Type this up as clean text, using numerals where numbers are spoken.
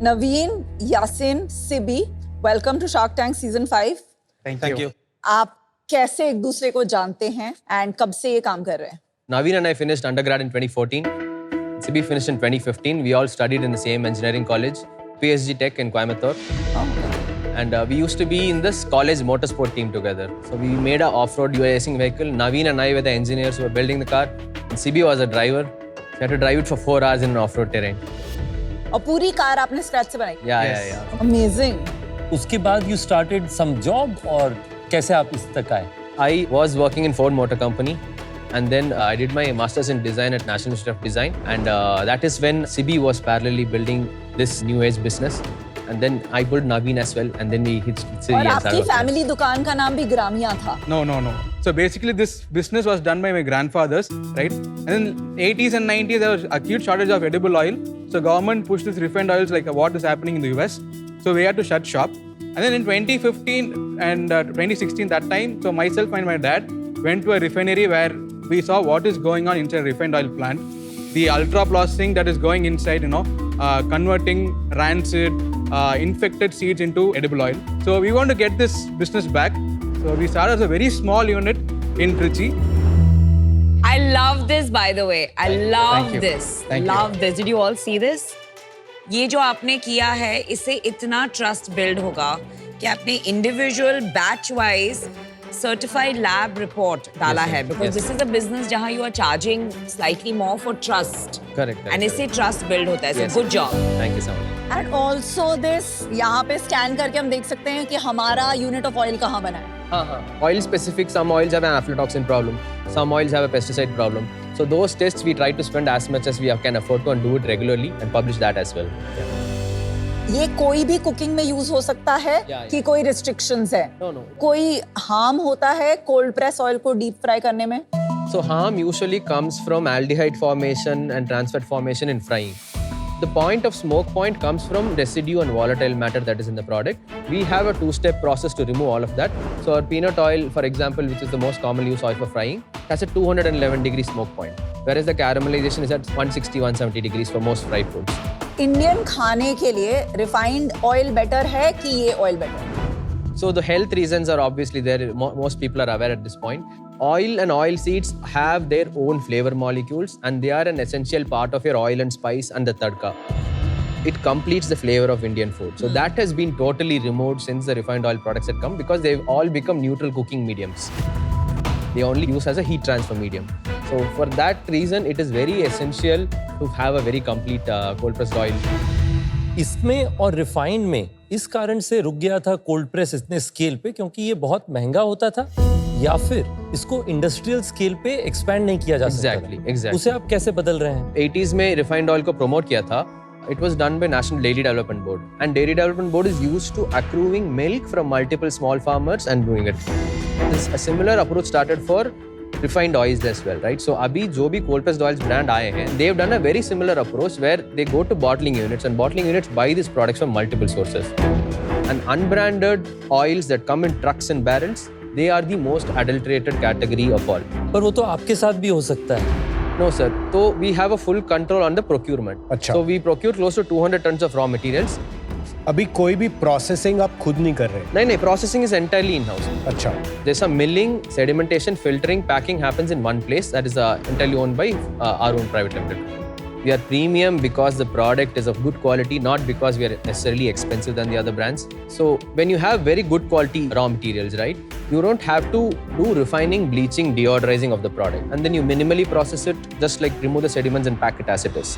Naveen, Yasin, Sibi, welcome to Shark Tank Season 5. Thank you. आप कैसे एक दूसरे को जानते हैं and कब से ये काम कर रहे हैं? Naveen and I finished undergrad in 2014. Sibi finished in 2015. We all studied in the same engineering college, PSG Tech in Coimbatore. And we used to be in this college motorsport team together. So we made an off-road racing vehicle. Naveen and I were the engineers who were building the car. And Sibi was a driver. We had to drive it for 4 hours in an off-road terrain. और पूरी car आपने scratch से बनाई? Yeah. Amazing. उसके बाद you started some job और कैसे आप इस तक आए? I was working in Ford Motor Company. And then I did my master's in design at National Institute of Design. And that is when Sibi was parallelly building this new age business. And then I pulled Naveen as well. And then we hit Sibi. और आपकी family दुकान का नाम भी ग्रामिया था? No. So basically this business was done by my grandfathers, right? And in 80s and 90s there was acute shortage of edible oil. So government pushed this refined oils like what is happening in the US. So we had to shut shop. And then in 2015 and 2016 that time, so myself and my dad went to a refinery where we saw what is going on inside a refined oil plant. The ultra processing that is going inside, converting rancid, infected seeds into edible oil. So we want to get this business back. So we started as a very small unit in Trichy. I love this, by the way. I love this. Thank you. Love this. Did you all see this? ये जो आपने किया है, इससे इतना trust build होगा कि आपने individual batch wise certified lab report डाला है, because this is a business जहां you are charging slightly more for trust. Correct. And इससे ट्रस्ट बिल्ड होता है. So good job. Thank you so much. And also this, यहाँ पे scan करके हम देख सकते हैं कि हमारा यूनिट ऑफ ऑयल कहाँ बना है. Oil specific, some oils have an aflatoxin problem, some oils have a pesticide problem. So those tests we try to spend as much as we can afford to and do it regularly and publish that as well. ये कोई भी cooking में use हो सकता है कि कोई restrictions है? No. कोई हार्म होता है कोल्ड प्रेस ऑयल को डीप फ्राई करने में? So harm usually comes from aldehyde formation and trans fat formation in frying. The point of smoke point comes from residue and volatile matter that is in the product. We have a 2-step process to remove all of that. So our peanut oil, for example, which is the most commonly used oil for frying, has a 211 degree smoke point, whereas the caramelization is at 160-170 degrees for most fried foods. Indian खाने के लिए refined oil better है कि ये oil better है? So the health reasons are obviously there. Most people are aware at this point. Oil and oil seeds have their own flavor molecules and they are an essential part of your oil and spice and the tadka. It completes the flavor of Indian food. So that has been totally removed since the refined oil products had come because they've all become neutral cooking mediums. They only use as a heat transfer medium. So for that reason, it is very essential to have a very complete cold pressed oil. इसमें और refined में इस कारण से रुक गया था cold press इतने स्केल पे क्योंकि ये बहुत महंगा होता था, या फिर इसको इंडस्ट्रियल स्केल पे एक्सपैंड नहीं किया जा सकता? Exactly. उसे आप कैसे बदल रहे हैं? 80s में रिफाइंड ऑयल को प्रमोट किया था. It was done by National Dairy Development Board, and Dairy Development Board is used to accruing milk from multiple small farmers and doing it. A similar approach started for refined oils as well, right? So अभी जो भी cold pressed oils brand आए हैं, they've done a very similar approach where they go to bottling units and bottling units buy these products from multiple sources. And unbranded oils that come in trucks and barrels, they are the most adulterated category of all. पर वो तो आपके साथ भी हो सकता है. No sir, so we have a full control on the procurement. अच्छा. So we procure close to 200 tons of raw materials. अभी कोई भी प्रोसेसिंग आप खुद नहीं कर रहे? नहीं, processing is entirely in-house. अच्छा. There's some milling, sedimentation, filtering, packing happens in one place that is entirely owned by our own private limited. We are premium because the product is of good quality, not because we are necessarily expensive than the other brands. So when you have very good quality raw materials, right, you don't have to do refining, bleaching, deodorizing of the product. And then you minimally process it, just like remove the sediments and pack it as it is.